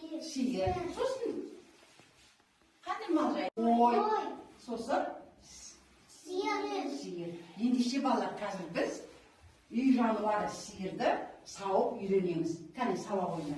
Сиыр. Сосын қандай мал жай? Қой. Сосын сиыр. Ендеше балалар, қазір біз үй жануары сиырды сауып үйренеміз. Қане сауа ойна.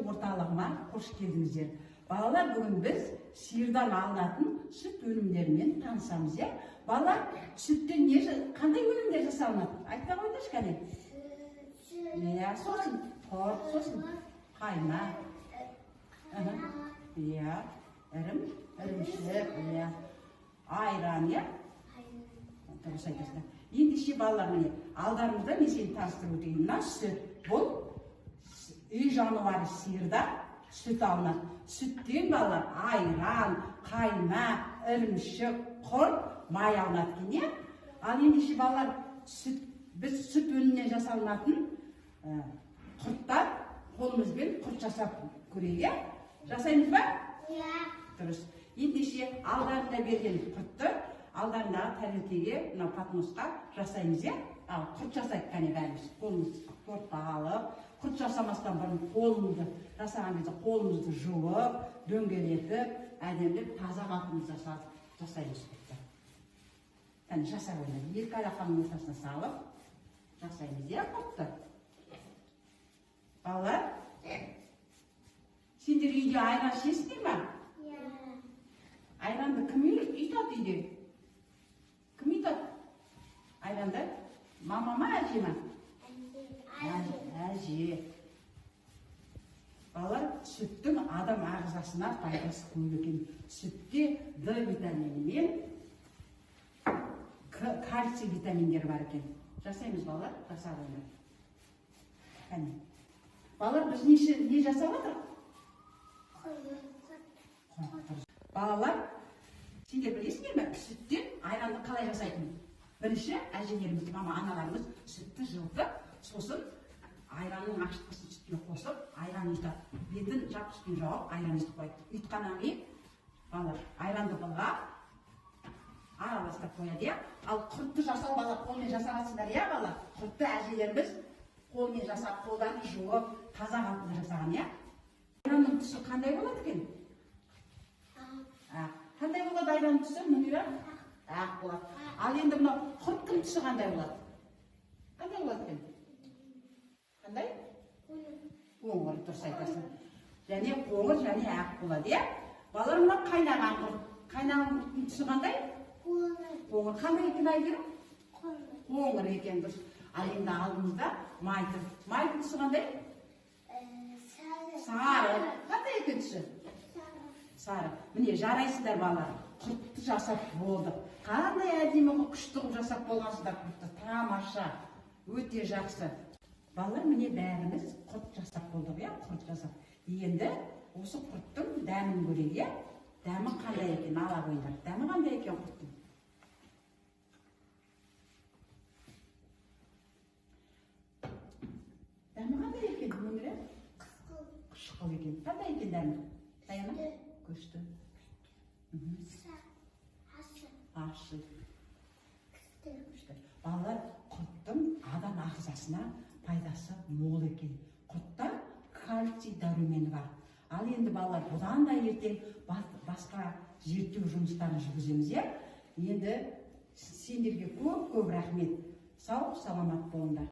Орталығыма қош келдіңіздер. Балалар, бүгін біз сиырдан алынатын сүт өнімдерімен танысамыз, иә? Балалар, сүттен қандай өнімдер жасалынады? Айтпай қойыңдаршы, кәне. Иә, сосын құрт, сосын қайма. Иә, ірімшік, иә. Айран, иә? Дұрыс айтасыздар. Ендеше балалар, міне, алдарыңызда мен сені таныстырып өтейін. Мына сүт, бұл үй жануары сиырда сүт алынады. Сүттен балалар айран, қайма, ірімшік, құрт, май алынады екен, иә? Ал ендеше балалар, біз сүт өнімінен жасалынатын құрттар қолымызбен құрт жасап көрейік, иә? Жасаймыз ба? Иә. Дұрыс. Ендеше алдарында берген құртты алдарындағы тәрелкеге, мына патмосқа жасаймыз, иә? Ал құрт жасайық, қане бәріміз. Қолымыз құртты алып, құрт жасамастан бұрын қолымызды жасаған кезде қолымызды жуып, дөңгелетіп, әдемілеп таза қалпымызда жасаймыз құртты. Қане жасап ойнайық. Екі алақанның ортасына салып жасаймыз, иә, құртты? Балалар, сендер үйде айран ішесіңдер ме? Иә. Айранды кім ұйтады үйде? Кім ұйтады? Айранды мама ма, әже ма? Әже. Балалар, сүттің адам ағзасына пайдасы көп екен. Сүтте Д витамині мен кальций витаминдер бар екен. Жасаймыз, балалар, жасап ойнайық. Балалар, біз не жасап отырық? Балалар, сендер білесіңдер ме, сүттен айранды қалай жасайтын? Бірінші, әжелеріміз, мама, аналарымыз сүтті жылытып, сосын айранның ашытқысын сүтіне қосып, айран ұйтады. Бетін жақ үстіне жауып, айран ұйтып қойды. Ұйтқаннан кейін, балалар, айранды былғап, араластырып қояды, иә? Ал құртты жасау, балалар, қолмен жасағансыңдар, иә, балалар? Құртты әжелеріміз қолмен жасап, қолдарын жуып, таза қалпында жасаған, иә? Айранның түсі қандай болады екен? Қандай болады айранның түсі? Мұнира? Ақ болады. Ал енді мынау құрттың түсі қандай болады? Қандай болады екен? Қандай? Қоңыр, дұрыс айтасың. Және қоңыр, және ақ болады, иә? Балалар, мына қайнаған құрт. Қайнаған құрттың түсі қандай? Қоңыр. Қандай екен, Айгерім? Қоңыр екен, дұрыс. Ал енді алдымызда майды. Майдың түсі қандай? Сары. Қандай екен түсі? Сары. Міне, жарайсыздар, балалар. Құртты жасап болдық. Қандай әдемі күшті жасап болғансыздар құртты. Тамаша. Өте жақсы. Балалар, міне бәріміз құрт жасап болдық, иә? Құрт жасап. Енді осы құрттың дәмін көрейік, иә? Дәмі қандай екен? Ала қойыңдар. Дәмі қандай екен құрттың? Дәмі қандай екен? Өмірі? Қышқыл екен. Қандай екен дәмі? Даяна? Күшті. Ашы. Балалар, құрттың адам ағзасына пайдасы мол екен. Құртта кальций дәрумені бар. Ал енді балалар, бұдан да ертең басқа зерттеу жұмыстарын жүргіземіз, иә? Енді сендерге көп рахмет. Сау, саламат болыңдар.